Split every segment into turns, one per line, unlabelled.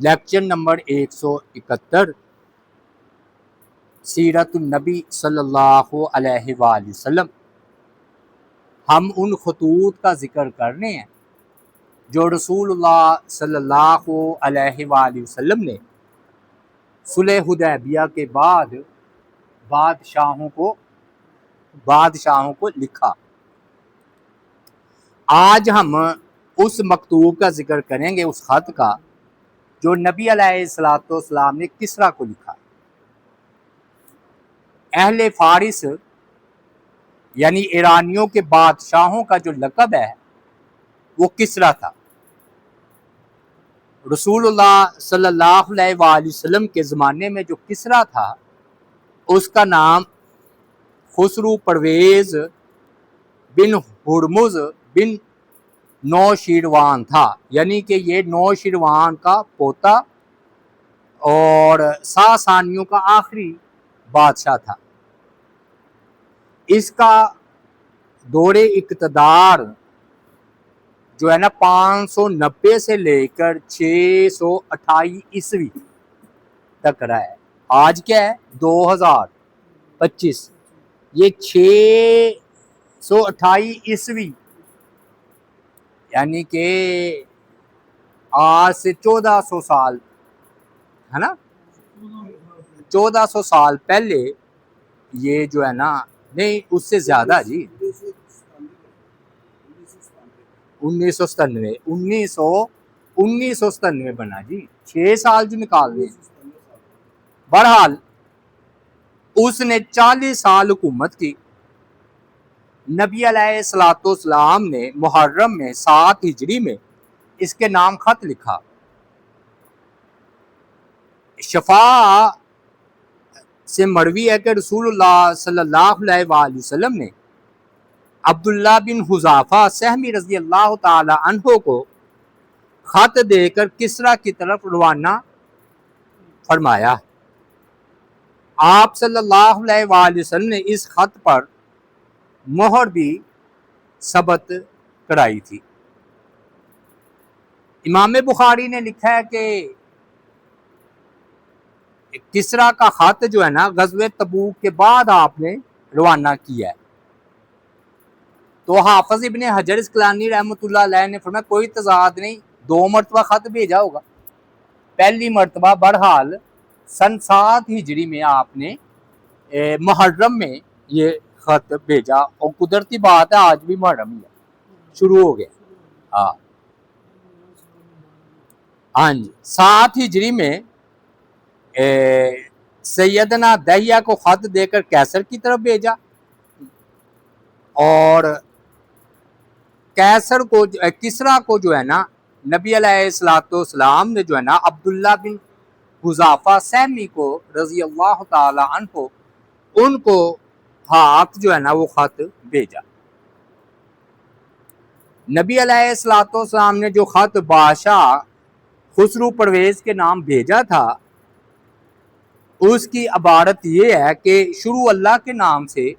Lecture number 171 سیرت النبی صلی اللہ علیہ وآلہ وسلم۔ ہم ان خطوط کا ذکر کر رہے ہیں جو رسول اللہ صلی اللہ علیہ وآلہ وسلم نے صلح حدیبیہ کے بعد بادشاہوں کو لکھا۔ آج ہم اس مکتوب کا ذکر کریں گے، اس خط کا جو نبی علیہ السلام نے کسریٰ کو لکھا۔ اہل فارس یعنی ایرانیوں کے بادشاہوں کا جو لقب ہے وہ کسریٰ تھا۔ رسول اللہ صلی اللہ علیہ وآلہ وسلم کے زمانے میں جو کسریٰ تھا اس کا نام خسرو پرویز بن ہرمز بن نوشیروان تھا، یعنی کہ یہ نوشیروان کا پوتا اور ساسانیوں کا آخری بادشاہ تھا۔ اس کا دور اقتدار جو ہے نا 590 سے لے کر 628 عیسوی تک رہا ہے۔ آج کیا ہے 2025، یہ 628 عیسوی یعنی کہ آج سے 1400 سال ہے نا، 1400 سال پہلے یہ جو ہے نا، نہیں اس سے زیادہ جی، 1997 بنا جی، 6 سال جو نکال دیں۔ بہرحال اس نے 40 سال حکومت کی۔ نبی علیہ السلام نے محرم میں 7 ہجری میں اس کے نام خط لکھا۔ شفاء سے مروی ہے کہ رسول اللہ صلی اللہ علیہ وآلہ وسلم نے عبداللہ بن حذافہ سہمی رضی اللہ تعالی عنہ کو خط دے کر کسریٰ کی طرف روانہ فرمایا۔ آپ صلی اللہ علیہ وآلہ وسلم نے اس خط پر مہر بھی ثبت کرائی تھی۔ امام بخاری نے لکھا ہے کہ کسریٰ کا خط جو ہے نا غزوہ تبوک کے بعد آپ نے روانہ کیا ہے۔ تو حافظ ابن حجر اسقلانی رحمۃ اللہ علیہ نے فرمایا کوئی تضاد نہیں، 2 مرتبہ خط بھیجا ہوگا۔ پہلی مرتبہ بہرحال سن 7 ہجری میں آپ نے محرم میں یہ خط بھیجا، اور قدرتی بات ہے آج بھی محرم ہی ہے، شروع ہو گیا۔ ہاں جی، 7 ہجری میں سیدنا دہیہ کو خط دے کر کیسر کی طرف بھیجا، اور کسریٰ کو جو ہے نا نبی علیہ السلام نے جو ہے نا عبداللہ بن حذافہ سہمی کو رضی اللہ تعالی عنہ ان کو ہاتھ جو ہے نا وہ خط بھیجا۔ نبی علیہ السلام نے جو خط بادشاہ خسرو پرویز کے نام بھیجا تھا اس کی عبارت یہ ہے کہ شروع اللہ کے نام سے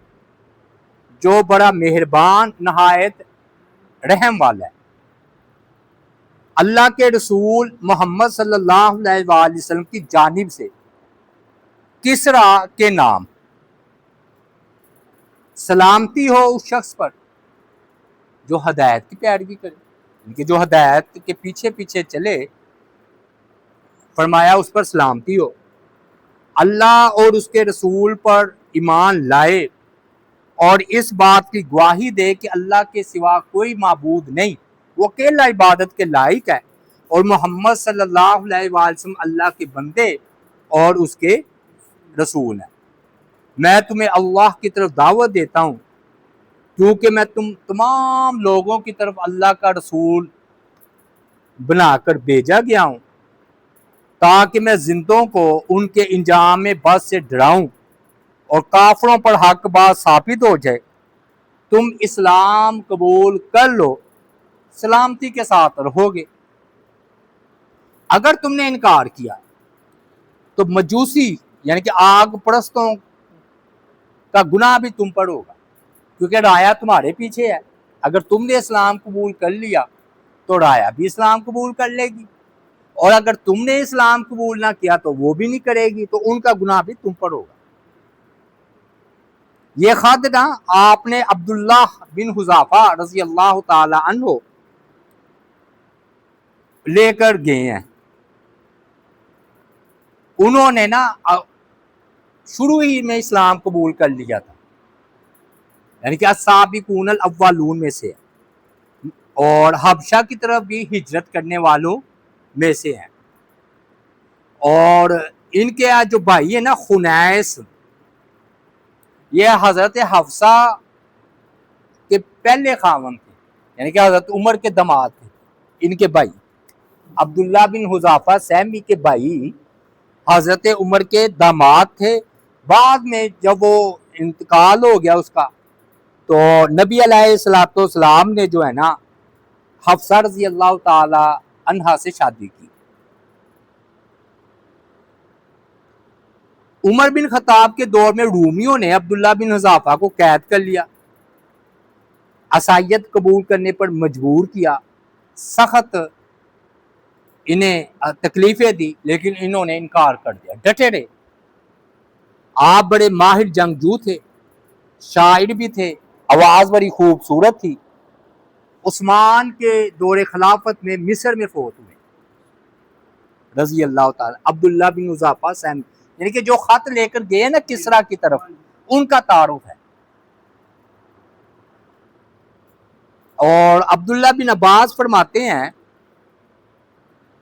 جو بڑا مہربان نہایت رحم والا ہے۔ اللہ کے رسول محمد صلی اللہ علیہ وآلہ وسلم کی جانب سے کسریٰ کے نام، سلامتی ہو اس شخص پر جو ہدایت کی پیروی کرے، یعنی کہ جو ہدایت کے پیچھے پیچھے چلے، فرمایا اس پر سلامتی ہو۔ اللہ اور اس کے رسول پر ایمان لائے اور اس بات کی گواہی دے کہ اللہ کے سوا کوئی معبود نہیں، وہ اکیلا عبادت کے لائق ہے، اور محمد صلی اللہ علیہ وآلہ وسلم اللہ کے بندے اور اس کے رسول ہیں۔ میں تمہیں اللہ کی طرف دعوت دیتا ہوں کیونکہ میں تم تمام لوگوں کی طرف اللہ کا رسول بنا کر بھیجا گیا ہوں تاکہ میں زندوں کو ان کے انجام بد سے ڈراؤں اور کافروں پر حق بات ثابت ہو جائے۔ تم اسلام قبول کر لو، سلامتی کے ساتھ رہو گے۔ اگر تم نے انکار کیا تو مجوسی یعنی کہ آگ پرستوں کا گناہ بھی تم پر ہوگا، کیونکہ رایا تمہارے پیچھے ہے۔ اگر تم نے اسلام قبول کر لیا تو رایا بھی اسلام قبول کر لے گی، اور اگر تم نے اسلام قبول نہ کیا تو وہ بھی نہیں کرے گی، تو ان کا گناہ بھی تم پر ہوگا۔ یہ خط نا آپ نے عبداللہ بن حذافہ رضی اللہ تعالی عنہ لے کر گئے ہیں۔ انہوں نے نا شروع ہی میں اسلام قبول کر لیا تھا، یعنی کہ السابقون الاولون میں سے، اور حبشہ کی طرف بھی ہجرت کرنے والوں میں سے ہیں۔ اور ان کے جو بھائی ہیں نا خنیس، یہ حضرت حفصہ کے پہلے خاوند تھے، یعنی کہ حضرت عمر کے داماد تھے ان کے بھائی۔ عبداللہ بن حذافہ سہمی کے بھائی حضرت عمر کے داماد تھے۔ بعد میں جب وہ انتقال ہو گیا اس کا، تو نبی علیہ الصلوۃ والسلام نے جو ہے نا حفصہ رضی اللہ تعالی عنہا سے شادی کی۔ عمر بن خطاب کے دور میں رومیوں نے عبداللہ بن حذافہ کو قید کر لیا، عیسائیت قبول کرنے پر مجبور کیا، سخت انہیں تکلیفیں دی، لیکن انہوں نے انکار کر دیا، ڈٹے رہے۔ آپ بڑے ماہر جنگجو تھے، شاعر بھی تھے، آواز بڑی خوبصورت تھی۔ عثمان کے دور خلافت میں مصر میں فوت ہوئے رضی اللہ تعالی۔ عبداللہ بن حذافہ سہمی، یعنی کہ جو خط لے کر گئے نا کسرا کی طرف، ان کا تعارف ہے۔ اور عبداللہ بن عباس فرماتے ہیں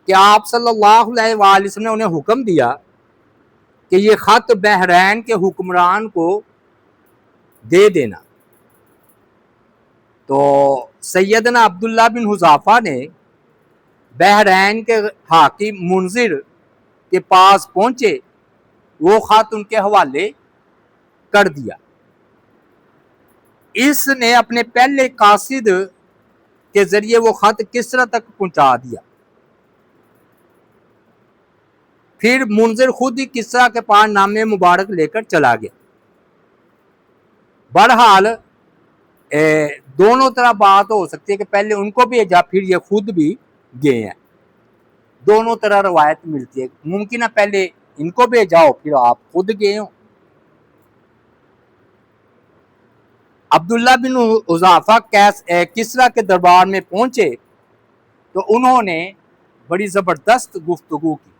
کہ آپ صلی اللہ علیہ وآلہ وسلم نے انہیں حکم دیا کہ یہ خط بحرین کے حکمران کو دے دینا۔ تو سیدنا عبداللہ بن حذافہ نے بحرین کے حاکم منذر کے پاس پہنچے، وہ خط ان کے حوالے کر دیا۔ اس نے اپنے پہلے قاصد کے ذریعے وہ خط کسرا تک پہنچا دیا۔ پھر منذر خود ہی کسرا کے پاس نامے مبارک لے کر چلا گیا۔ بہرحال دونوں طرح بات ہو سکتی ہے کہ پہلے ان کو بھیجا پھر یہ خود بھی گئے ہیں، دونوں طرح روایت ملتی ہے۔ ممکن ہے پہلے ان کو بھیجا ہو پھر آپ خود گئے ہوں۔ عبداللہ بن حذافہ کسرا کے دربار میں پہنچے تو انہوں نے بڑی زبردست گفتگو کی۔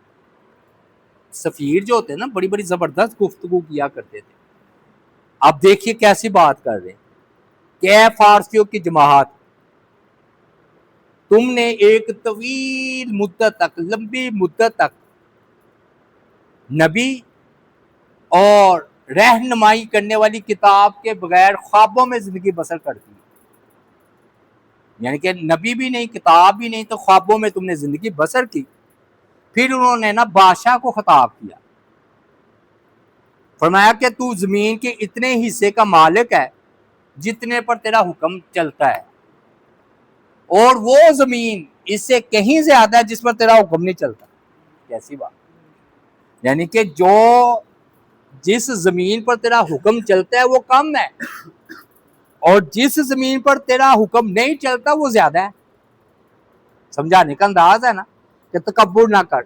سفیر جو ہوتے ہیں نا بڑی بڑی زبردست گفتگو کیا کرتے تھے۔ اب دیکھیے کیسی بات کر رہے ہیں کہ اے فارسیوں کی جماعت، تم نے ایک طویل مدت تک، لمبی مدت تک نبی اور رہنمائی کرنے والی کتاب کے بغیر خوابوں میں زندگی بسر کرتی ہے، یعنی کہ نبی بھی نہیں، کتاب بھی نہیں، تو خوابوں میں تم نے زندگی بسر کی۔ پھر انہوں نے نا بادشاہ کو خطاب کیا، فرمایا کہ تو زمین کے اتنے حصے کا مالک ہے جتنے پر تیرا حکم چلتا ہے، اور وہ زمین اس سے کہیں زیادہ ہے جس پر تیرا حکم نہیں چلتا۔ کیسی بات، یعنی کہ جس زمین پر تیرا حکم چلتا ہے وہ کم ہے، اور جس زمین پر تیرا حکم نہیں چلتا وہ زیادہ ہے۔ سمجھانے کا انداز ہے نا کہ تکبر نہ کر۔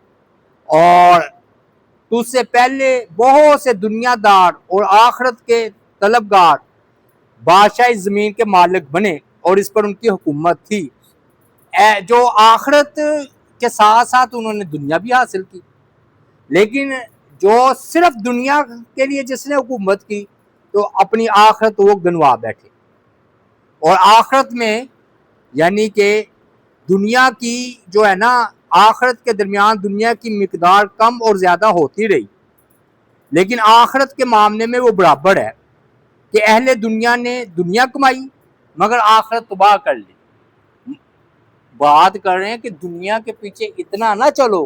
اور تجھ سے پہلے بہت سے دنیا دار اور آخرت کے طلبگار بادشاہ اس زمین کے مالک بنے اور اس پر ان کی حکومت تھی، جو آخرت کے ساتھ ساتھ انہوں نے دنیا بھی حاصل کی، لیکن جو صرف دنیا کے لیے جس نے حکومت کی تو اپنی آخرت وہ گنوا بیٹھے۔ اور آخرت میں یعنی کہ دنیا کی جو ہے نا، آخرت کے درمیان دنیا کی مقدار کم اور زیادہ ہوتی رہی، لیکن آخرت کے معاملے میں وہ برابر ہے کہ اہل دنیا نے دنیا کمائی مگر آخرت تباہ کر لی۔ بات کر رہے ہیں کہ دنیا کے پیچھے اتنا نہ چلو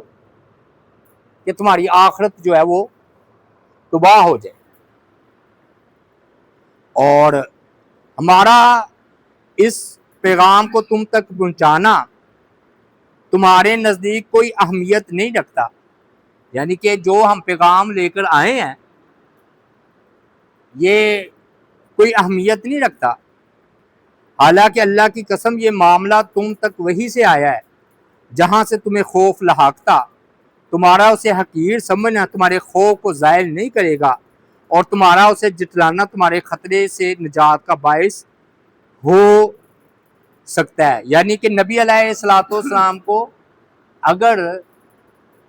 کہ تمہاری آخرت جو ہے وہ تباہ ہو جائے۔ اور ہمارا اس پیغام کو تم تک پہنچانا تمہارے نزدیک کوئی اہمیت نہیں رکھتا، یعنی کہ جو ہم پیغام لے کر آئے ہیں یہ کوئی اہمیت نہیں رکھتا، حالانکہ اللہ کی قسم یہ معاملہ تم تک وہی سے آیا ہے جہاں سے تمہیں خوف لحاقتا، تمہارا اسے حقیر سمجھنا تمہارے خوف کو زائل نہیں کرے گا، اور تمہارا اسے جتلانا تمہارے خطرے سے نجات کا باعث ہو سکتا ہے۔ یعنی کہ نبی علیہ السلام کو اگر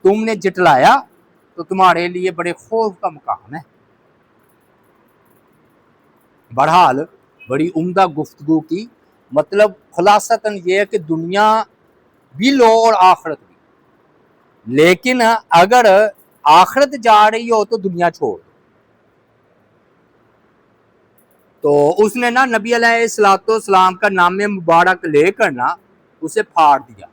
تم نے جٹلایا تو تمہارے لیے بڑے خوف کا مقام ہے۔ بہرحال بڑی عمدہ گفتگو کی، مطلب خلاصتاً یہ ہے کہ دنیا بھی لو اور آخرت بھی، لیکن اگر آخرت جا رہی ہو تو دنیا چھوڑ دو۔ تو اس نے نا نبی علیہ السلام کا نام مبارک لے کر نا اسے پھاڑ دیا،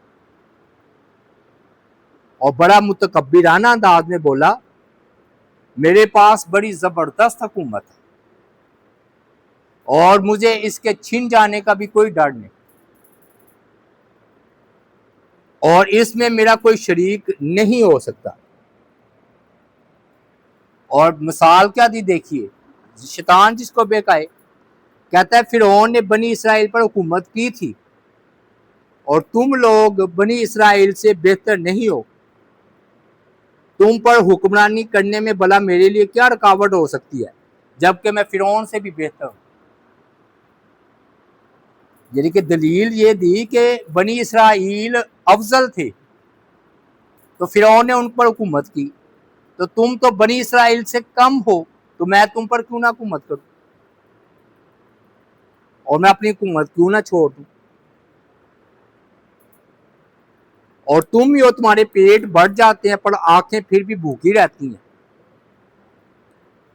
اور بڑا متکبرانہ انداز میں بولا میرے پاس بڑی زبردست حکومت ہے اور مجھے اس کے چھن جانے کا بھی کوئی ڈر نہیں، اور اس میں میرا کوئی شریک نہیں ہو سکتا۔ اور مثال کیا دی دیکھیے، شیطان جس کو بہکائے، کہتا ہے فرعون نے بنی اسرائیل پر حکومت کی تھی اور تم لوگ بنی اسرائیل سے بہتر نہیں ہو، تم پر حکمرانی کرنے میں بھلا میرے لیے کیا رکاوٹ ہو سکتی ہے جبکہ میں فرعون سے بھی بہتر ہوں۔ یعنی کہ دلیل یہ دی کہ بنی اسرائیل افضل تھے تو فرعون نے ان پر حکومت کی، تو تم تو بنی اسرائیل سے کم ہو تو میں تم پر کیوں نہ حکومت کروں اور میں اپنی حکومت کیوں نہ چھوڑ دوں، اور تم ہی ہو تمہارے پیٹ بڑھ جاتے ہیں پر آنکھیں پھر بھی بھوکی رہتی ہیں۔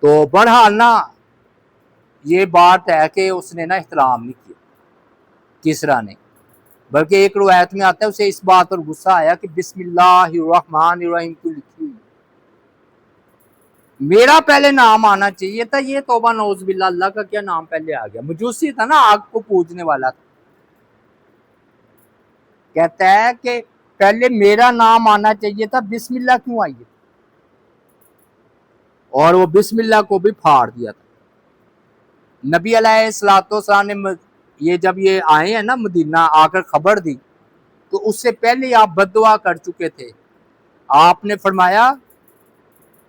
تو بہرحال نا یہ بات ہے کہ اس نے نا احترام نہیں کیا کسرا نے، بلکہ ایک روایت میں آتا ہے اسے اس بات پر غصہ آیا کہ بسم اللہ الرحمن الرحیم کیوں لکھی، میرا پہلے نام آنا چاہیے تھا، یہ توبہ نعوذ باللہ اللہ کا کیا نام پہلے آ گیا، مجوسی تھا نا، آگ کو پوجنے والا تھا۔ کہتا ہے کہ پہلے میرا نام آنا چاہیے تھا، بسم اللہ کیوں آئی ہے، اور وہ بسم اللہ کو بھی پھاڑ دیا تھا۔ نبی علیہ السلام نے یہ جب یہ آئے ہیں نا مدینہ آ کر خبر دی تو اس سے پہلے آپ بد دعا کر چکے تھے، آپ نے فرمایا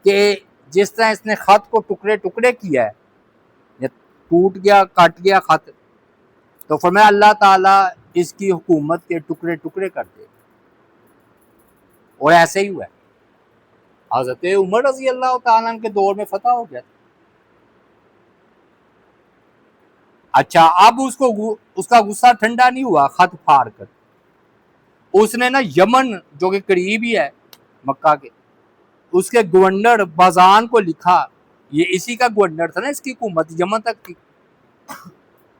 کہ جس طرح اس نے خط کو ٹکڑے ٹکڑے کیا ہے، ٹوٹ گیا کٹ گیا خط، تو فرمایا اللہ تعالیٰ اس کی حکومت کے ٹکڑے ٹکڑے کر دے، اور ایسے ہی ہوا ہے۔ حضرت عمر رضی اللہ تعالیٰ عنہ کے دور میں فتح ہو گیا تھا۔ اچھا اب اس کا غصہ ٹھنڈا نہیں ہوا خط پھاڑ کر، اس نے نا یمن جو کہ قریب ہی ہے مکہ کے، اس کے گورنر بازان کو لکھا، یہ اسی کا گورنر تھا نا، اس کی حکومت یمن تک تھی،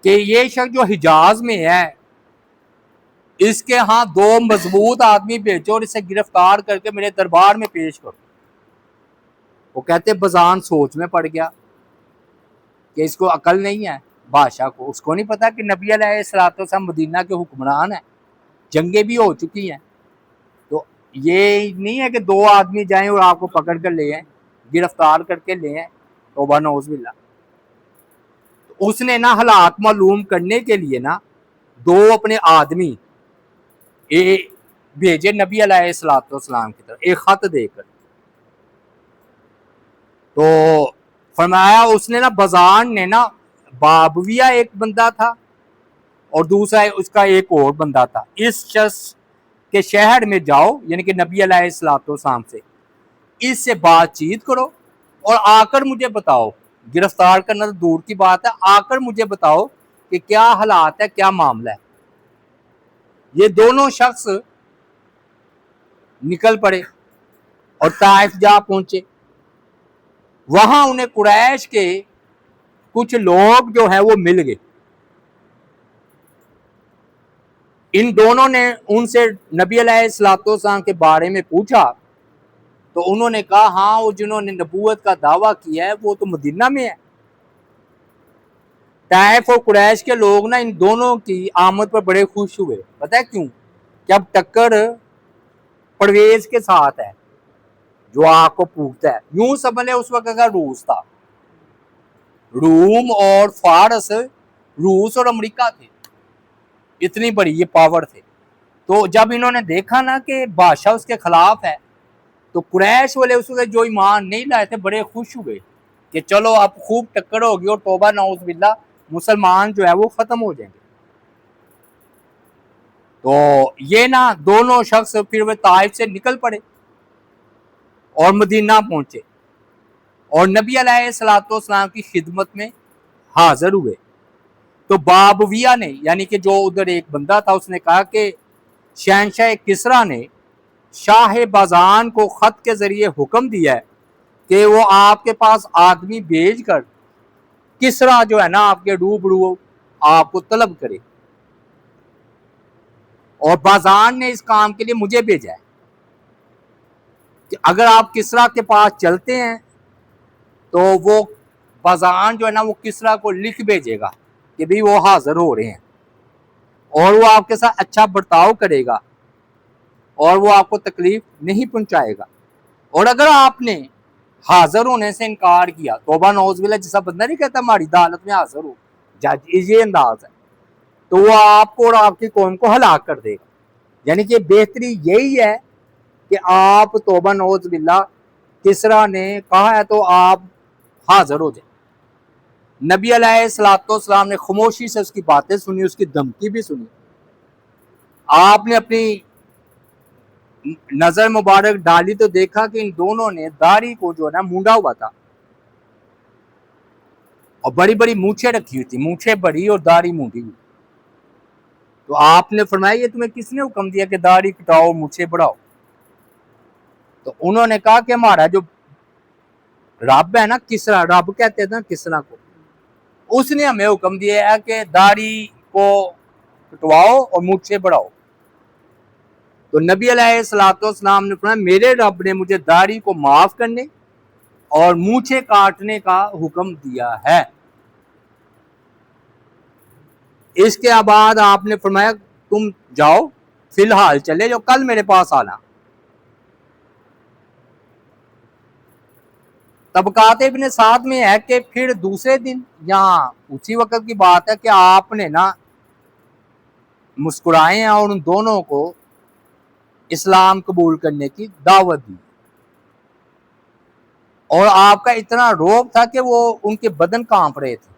کہ یہ شخص جو حجاز میں ہے اس کے ہاں 2 مضبوط آدمی بھیجو اور اسے گرفتار کر کے میرے دربار میں پیش کرو۔ وہ کہتے بازان سوچ میں پڑ گیا کہ اس کو عقل نہیں ہے، بادشاہ کو اس کو نہیں پتا کہ نبی علیہ السلام مدینہ کے حکمران ہیں، جنگیں بھی ہو چکی ہیں، تو یہ نہیں ہے کہ 2 آدمی جائیں اور آپ کو پکڑ کر لے آئیں، گرفتار کر کے لے آئیں، توبہ نعوذ باللہ۔ تو اس نے نا حالات معلوم کرنے کے لیے نا 2 اپنے آدمی بھیجے نبی علیہ السلام کی طرف ایک خط دے کر، تو فرمایا اس نے نا بازان نے نا بابویہ ایک بندہ تھا اور دوسرا اس کا ایک اور بندہ تھا، اس شخص کے شہر میں جاؤ یعنی کہ نبی علیہ السلام سے اس سے بات چیت کرو اور آ کر مجھے بتاؤ، گرفتار کرنا تو دور کی بات ہے، آ کر مجھے بتاؤ کہ کیا حالات ہے، کیا معاملہ ہے۔ یہ دونوں شخص نکل پڑے اور طائف جا پہنچے، وہاں انہیں قریش کے کچھ لوگ جو ہیں وہ مل گئے، ان دونوں نے ان سے نبی علیہ السلام کے بارے میں پوچھا تو انہوں نے کہا ہاں وہ جنہوں نے نبوت کا دعویٰ کیا ہے وہ تو مدینہ میں ہے۔ طائف اور قریش کے لوگ نا ان دونوں کی آمد پر بڑے خوش ہوئے، پتہ ہے کیوں؟ کہ اب ٹکر پرویز کے ساتھ ہے جو آگ کو پھونکتا ہے، یوں سمجھ لیں اس وقت کا روس تھا، روم اور فارس، روس اور امریکہ تھے، اتنی بڑی یہ پاور تھے، تو جب انہوں نے دیکھا نا کہ بادشاہ اس کے خلاف ہے تو قریش والے اس وقت جو ایمان نہیں لائے تھے بڑے خوش ہوئے کہ چلو اب خوب ٹکر ہوگی اور توبہ نعوذ باللہ مسلمان جو ہے وہ ختم ہو جائیں گے. تو یہ نا دونوں شخص پھر وہ طائف سے نکل پڑے اور مدینہ پہنچے اور نبی علیہ الصلوۃ والسلام کی خدمت میں حاضر ہوئے. تو بابویہ نے یعنی کہ جو ادھر ایک بندہ تھا اس نے کہا کہ شہنشاہ کسریٰ نے شاہ بازان کو خط کے ذریعے حکم دیا ہے کہ وہ آپ کے پاس آدمی بھیج کر کسریٰ جو ہے نا آپ کے روبرو آپ کو طلب کرے، اور بازان نے اس کام کے لیے مجھے بھیجا ہے کہ اگر آپ کسریٰ کے پاس چلتے ہیں تو وہ بازان جو ہے نا وہ کسریٰ کو لکھ بھیجے گا کہ بھی وہ حاضر ہو رہے ہیں اور وہ آپ کے ساتھ اچھا برتاؤ کرے گا اور وہ آپ کو تکلیف نہیں پہنچائے گا. اور اگر آپ نے حاضر ہونے سے انکار کیا، توبہ نعوذ باللہ، جیسا بندہ نہیں کہتا ہماری عدالت میں حاضر ہو، جج یہ انداز ہے، تو وہ آپ کو اور آپ کی قوم کو ہلاک کر دے گا. یعنی کہ بہتری یہی ہے کہ آپ توبہ نعوذ باللہ کسریٰ نے کہا ہے تو آپ حاضر ہو جائیں. نبی علیہ الصلوۃ والسلام نے خاموشی سے اس کی باتیں سنی، اس کی دھمکی بھی سنی. آپ نے اپنی نظر مبارک ڈالی تو دیکھا کہ ان دونوں نے داڑھی کو جو ہے نا مونڈا ہوا تھا اور بڑی بڑی مونچھیں رکھی ہوئی تھی، مونچھیں بڑی اور داڑھی مونڈی ہوئی. تو آپ نے فرمایا یہ تمہیں کس نے حکم دیا کہ داڑھی کٹاؤ مونچھیں بڑھاؤ؟ تو انہوں نے کہا کہ ہمارا جو رب ہے نا کسریٰ، رب کہتے ہیں نا کسریٰ کو، اس نے ہمیں حکم دیا ہے کہ داڑھی کو کٹواؤ اور مونچھیں بڑھاؤ. تو نبی علیہ الصلوۃ والسلام نے فرمایا میرے رب نے مجھے داڑھی کو معاف کرنے اور مونچھیں کاٹنے کا حکم دیا ہے. اس کے بعد آپ نے فرمایا تم جاؤ، فی الحال چلے جاؤ، کل میرے پاس آنا. طبقات ابن سعد میں ہے کہ پھر دوسرے دن یہاں اسی وقت کی بات ہے کہ آپ نے نا مسکرائے ہیں اور ان دونوں کو اسلام قبول کرنے کی دعوت دی. اور آپ کا اتنا روب تھا کہ وہ ان کے بدن کانپ رہے تھے.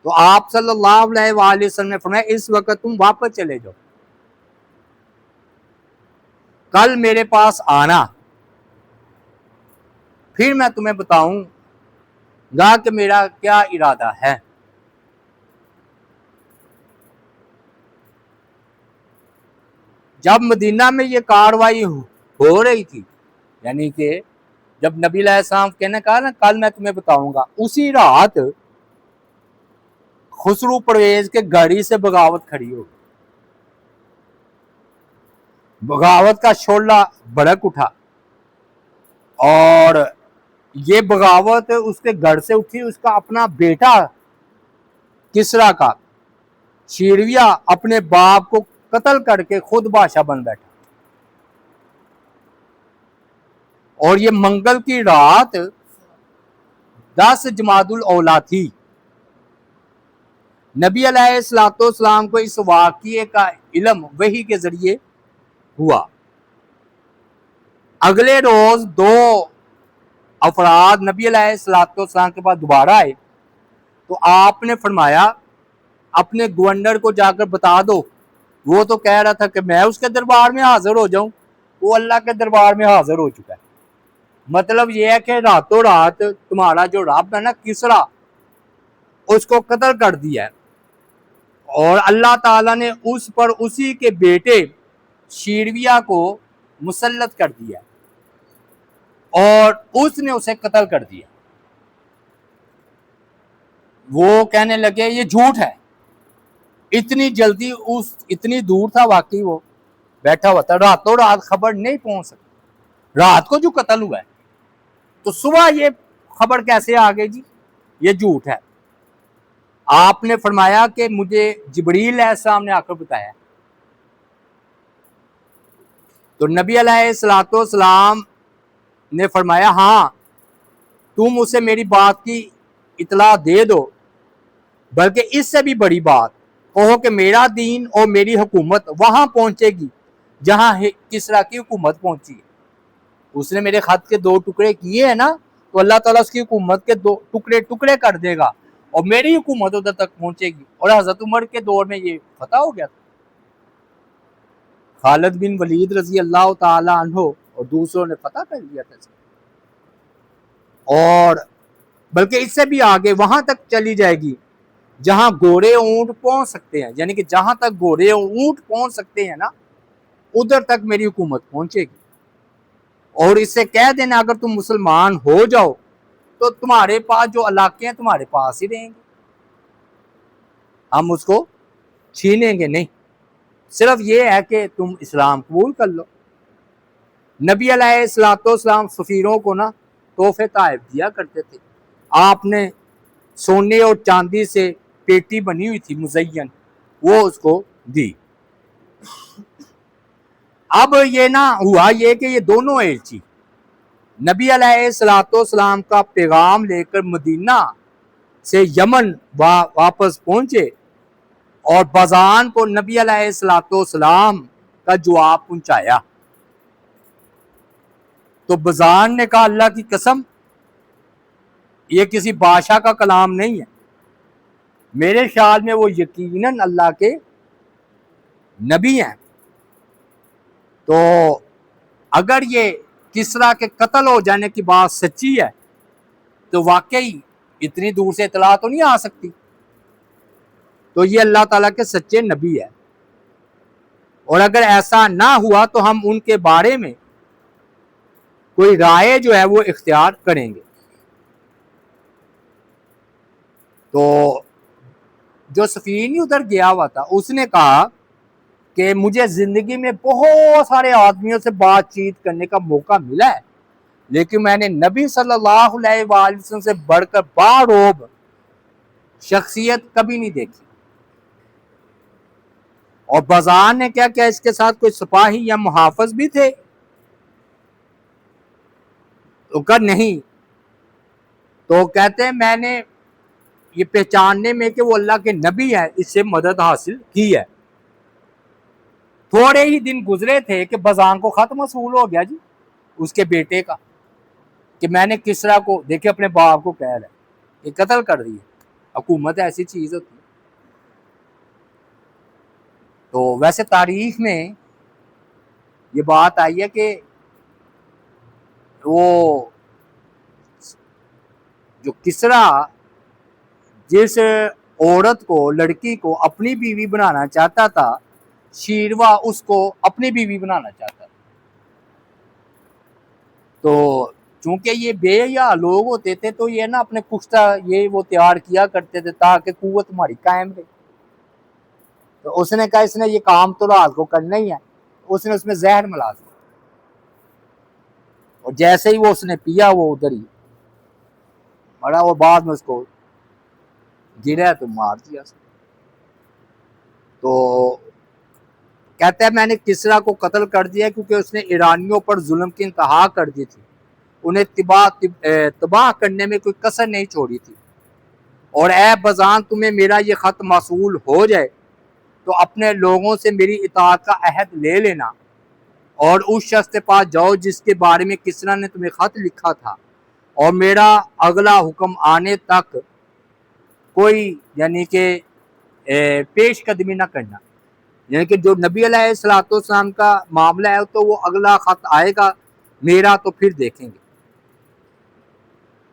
تو آپ صلی اللہ علیہ وآلہ وسلم نے فرمایا اس وقت تم واپس چلے جاؤ، کل میرے پاس آنا، پھر میں تمہیں بتاؤں گا کہ میرا کیا ارادہ ہے. جب مدینہ میں یہ کاروائی ہو رہی تھی، یعنی کہ جب نبی علیہ السلام کہنے کہا نا کل میں تمہیں بتاؤں گا، اسی رات خسرو پرویز کے گاڑی سے بغاوت کھڑی ہو گئی. بغاوت کا شعلہ بھڑک اٹھا اور یہ بغاوت اس کے گھر سے اٹھی. اس کا اپنا بیٹا کسریٰ کا شیرویہ اپنے باپ کو قتل کر کے خود بادشاہ بن بیٹھا. اور یہ منگل کی رات 10 جمادی الاولیٰ تھی. نبی علیہ الصلوۃ والسلام کو اس واقعے کا علم وحی کے ذریعے ہوا. اگلے روز 2 افراد نبی علیہ الصلوۃ والسلام کے پاس دوبارہ آئے تو آپ نے فرمایا اپنے گورنر کو جا کر بتا دو، وہ تو کہہ رہا تھا کہ میں اس کے دربار میں حاضر ہو جاؤں، وہ اللہ کے دربار میں حاضر ہو چکا ہے. مطلب یہ ہے کہ راتوں رات تمہارا جو رب ہے نا کسریٰ، اس کو قتل کر دیا ہے اور اللہ تعالیٰ نے اس پر اسی کے بیٹے شیرویہ کو مسلط کر دیا اور اس نے اسے قتل کر دیا. وہ کہنے لگے یہ جھوٹ ہے، اتنی جلدی اتنی دور تھا، واقعی وہ بیٹھا ہوا تھا، راتوں رات خبر نہیں پہنچ سکتی. رات کو جو قتل ہوا ہے تو صبح یہ خبر کیسے آ گئی؟ جی یہ جھوٹ ہے. آپ نے فرمایا کہ مجھے جبریل علیہ السلام نے آ کر بتایا. تو نبی علیہ الصلوۃ والسلام نے فرمایا ہاں تم اسے میری بات کی اطلاع دے دو، بلکہ اس سے بھی بڑی بات کہو کہ میرا دین اور میری حکومت وہاں پہنچے گی جہاں کسرا کی حکومت پہنچی ہے. اس نے میرے خط کے 2 ٹکڑے کیے ہیں نا، تو اللہ تعالیٰ اس کی حکومت کے 2 ٹکڑے کر دے گا اور میری حکومت ادھر تک پہنچے گی. اور حضرت عمر کے دور میں یہ فتح ہو گیا تھا. خالد بن ولید رضی اللہ تعالی عنہ اور دوسروں نے فتح کر لیا تھا. اور بلکہ اس سے بھی آگے وہاں تک چلی جائے گی جہاں گھوڑے اونٹ پہنچ سکتے ہیں، یعنی کہ جہاں تک گھوڑے اونٹ پہنچ سکتے ہیں نا، ادھر تک میری حکومت پہنچے گی. اور اس سے کہہ دینا اگر تم مسلمان ہو جاؤ تو تمہارے پاس جو علاقے ہیں تمہارے پاس ہی رہیں گے، ہم اس کو چھینیں گے نہیں. صرف یہ ہے کہ تم اسلام قبول کر لو. نبی علیہ الصلوۃ والسلام سفیروں کو نا تحفے تحائف دیا کرتے تھے. آپ نے سونے اور چاندی سے پیٹی بنی ہوئی تھی مزین، وہ اس کو دی. اب یہ نہ ہوا یہ کہ یہ دونوں ایلچی نبی علیہ الصلوۃ والسلام کا پیغام لے کر مدینہ سے یمن واپس پہنچے اور بازان کو نبی علیہ الصلوۃ والسلام کا جواب پہنچایا. تو بازان نے کہا اللہ کی قسم یہ کسی بادشاہ کا کلام نہیں ہے، میرے خیال میں وہ یقیناً اللہ کے نبی ہیں. تو اگر یہ کسرا کے قتل ہو جانے کی بات سچی ہے تو واقعی اتنی دور سے اطلاع تو نہیں آ سکتی. تو یہ اللہ تعالیٰ کے سچے نبی ہے. اور اگر ایسا نہ ہوا تو ہم ان کے بارے میں کوئی رائے جو ہے وہ اختیار کریں گے. تو جو سفیر ادھر گیا ہوا تھا اس نے کہا کہ مجھے زندگی میں بہت سارے آدمیوں سے بات چیت کرنے کا موقع ملا ہے، لیکن میں نے نبی صلی اللہ علیہ وآلہ وسلم سے بڑھ کر باروب شخصیت کبھی نہیں دیکھی. اور بازار نے کیا کیا اس کے ساتھ کوئی سپاہی یا محافظ بھی تھے؟ تو کہا نہیں. تو کہتے ہیں میں نے یہ پہچاننے میں کہ وہ اللہ کے نبی ہے اس سے مدد حاصل کی ہے. تھوڑے ہی دن گزرے تھے کہ بازان کو خط موصول ہو گیا جی اس کے بیٹے کا کہ میں نے کسرا کو دیکھے اپنے باپ کو کہہ رہا ہے کہ قتل کر دی. حکومت ایسی چیز ہوتی ہے. تو ویسے تاریخ میں یہ بات آئی ہے کہ وہ جو کسرا جس عورت کو لڑکی کو اپنی بیوی بنانا چاہتا تھا، شیروا اس کو اپنی بیوی بنانا چاہتا تھا. تو چونکہ یہ بے حیا لوگ ہوتے تھے تو یہ نا اپنے پختہ یہ وہ تیار کیا کرتے تھے تاکہ قوت ہماری قائم رہے. تو اس نے کہا اس نے یہ کام تو رات کو کرنا ہی ہے. اس نے اس میں زہر ملا دیا اور جیسے ہی وہ اس نے پیا وہ ادھر ہی مرا. وہ بعد میں اس کو گرا تو مار دیا. تو کہتا ہے میں نے کسرا کو قتل کر دیا کیونکہ اس نے ایرانیوں پر ظلم کی انتہا کر دی تھی، انہیں تباہ کرنے میں کوئی کسر نہیں چھوڑی تھی. اور اے بازان تمہیں میرا یہ خط موصول ہو جائے تو اپنے لوگوں سے میری اطاعت کا عہد لے لینا اور اس شخص کے پاس جاؤ جس کے بارے میں کسرا نے تمہیں خط لکھا تھا، اور میرا اگلا حکم آنے تک کوئی یعنی کہ پیش قدمی نہ کرنا. یعنی کہ جو نبی علیہ الصلوۃ والسلام کا معاملہ ہے تو وہ اگلا خط آئے گا میرا تو پھر دیکھیں گے.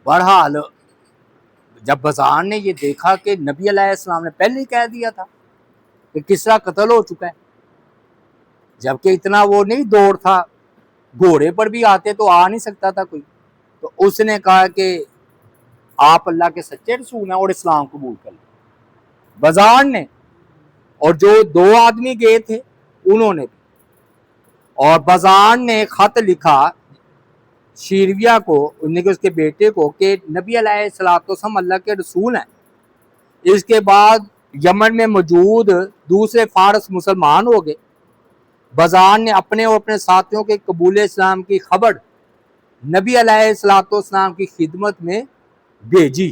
بہرحال جب بازان نے یہ دیکھا کہ نبی علیہ السلام نے پہلے ہی کہہ دیا تھا کہ کسرا قتل ہو چکا ہے، جبکہ اتنا وہ نہیں دوڑ تھا، گھوڑے پر بھی آتے تو آ نہیں سکتا تھا کوئی. تو اس نے کہا کہ آپ اللہ کے سچے رسول ہیں اور اسلام قبول کر لیں. بازان نے اور جو 2 آدمی گئے تھے انہوں نے بھی. اور بازان نے خط لکھا شیرویا کو اس کے بیٹے کو کہ نبی علیہ الصلوۃ والسلام اللہ کے رسول ہیں. اس کے بعد یمن میں موجود دوسرے فارس مسلمان ہو گئے. بازان نے اپنے اور اپنے ساتھیوں کے قبول اسلام کی خبر نبی علیہ الصلوۃ والسلام کی خدمت میں بھیجی.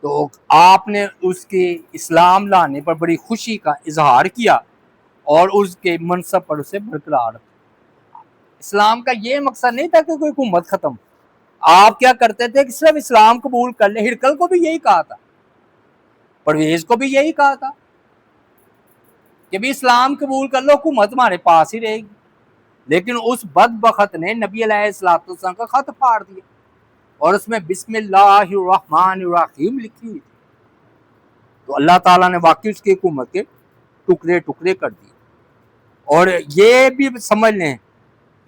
تو آپ نے اس کے اسلام لانے پر بڑی خوشی کا اظہار کیا اور اس کے منصب پر اسے برقرار رکھا۔ اسلام کا یہ مقصد نہیں تھا کہ کوئی حکومت ختم، آپ کیا کرتے تھے کہ صرف اسلام قبول کر لیں۔ ہرقل کو بھی یہی کہا تھا، پرویز کو بھی یہی کہا تھا کہ بھی اسلام قبول کر لو، حکومت ہمارے پاس ہی رہے گی، لیکن اس بدبخت نے نبی علیہ السلام کا خط پھاڑ دیا اور اس میں بسم اللہ الرحمن الرحیم لکھی ہوئی تھی۔ تو اللہ تعالیٰ نے واقعی اس کی حکومت کے ٹکڑے ٹکڑے کر دیے۔ اور یہ بھی سمجھ لیں،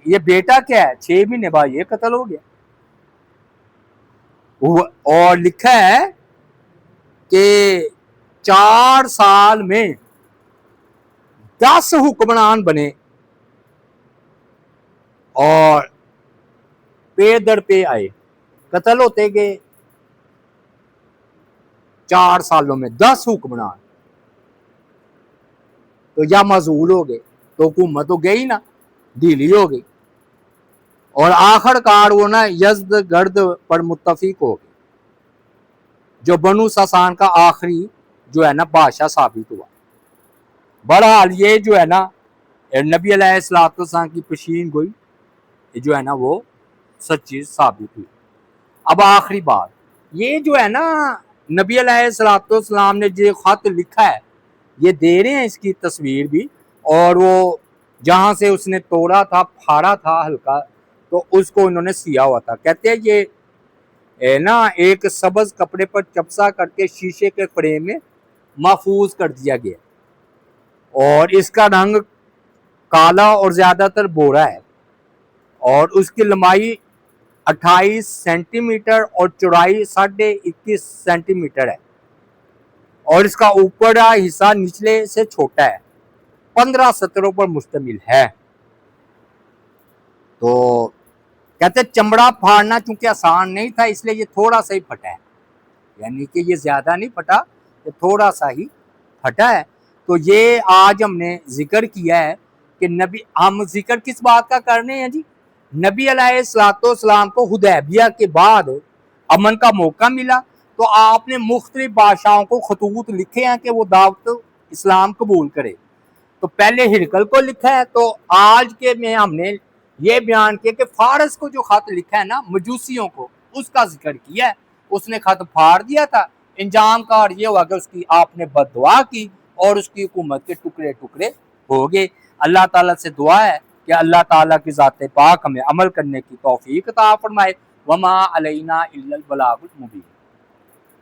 یہ بیٹا کیا ہے، 6 مہینے بعد یہ قتل ہو گیا، اور لکھا ہے کہ 4 سال میں 10 حکمران بنے اور پے در پے آئے، قتل ہوتے گئے 4 سالوں میں 10 حکمران، تو یا معزول ہو گئے، تو حکومت تو گئی نا، ڈھیلی ہو گئی، اور آخر کار وہ نا یزد گرد پر متفق ہو گئے، جو بنو ساسان کا آخری جو ہے نا بادشاہ ثابت ہوا۔ بہرحال یہ جو ہے نا نبی علیہ السلام کی پیشین گوئی جو ہے نا وہ سچی ثابت ہوئی۔ اب آخری بات، یہ جو ہے نا نبی علیہ السلام نے جو خط لکھا ہے، یہ دے رہے ہیں اس کی تصویر بھی، اور وہ جہاں سے اس نے توڑا تھا، پھاڑا تھا ہلکا، تو اس کو انہوں نے سیا ہوا تھا۔ کہتے ہیں یہ نا ایک سبز کپڑے پر چپسا کر کے شیشے کے فریم میں محفوظ کر دیا گیا، اور اس کا رنگ کالا اور زیادہ تر بورا ہے، اور اس کی لمبائی 28 سینٹی میٹر اور چوڑائی 21.5 سینٹی میٹر ہے، اور اس کا اوپر حصہ نچلے سے چھوٹا ہے، 15 سطروں پر مشتمل ہے۔ تو کہتے چمڑا پھاڑنا چونکہ آسان نہیں تھا، اس لیے یہ تھوڑا سا ہی پھٹا ہے، یعنی کہ یہ زیادہ نہیں پھٹا، یہ تھوڑا سا ہی پھٹا ہے۔ تو یہ آج ہم نے ذکر کیا ہے کہ ہم ذکر کس بات کا کرنے ہیں جی؟ نبی علیہ السلام کو حدیبیہ کے بعد امن کا موقع ملا، تو آپ نے مختلف بادشاہوں کو خطوط لکھے ہیں کہ وہ دعوت اسلام قبول کرے۔ تو پہلے ہرقل کو لکھا ہے، تو آج کے میں ہم نے یہ بیان کیا کہ فارس کو جو خط لکھا ہے نا مجوسیوں کو، اس کا ذکر کیا ہے۔ اس نے خط پھاڑ دیا تھا، انجام کار یہ ہوا کہ اس کی آپ نے بد دعا کی اور اس کی حکومت کے ٹکڑے ٹکڑے ہو گئے۔ اللہ تعالیٰ سے دعا ہے کہ اللہ تعالیٰ کی ذات پاک ہمیں عمل کرنے کی توفیق عطا فرمائے۔ وما علینا الا البلاغ المبین۔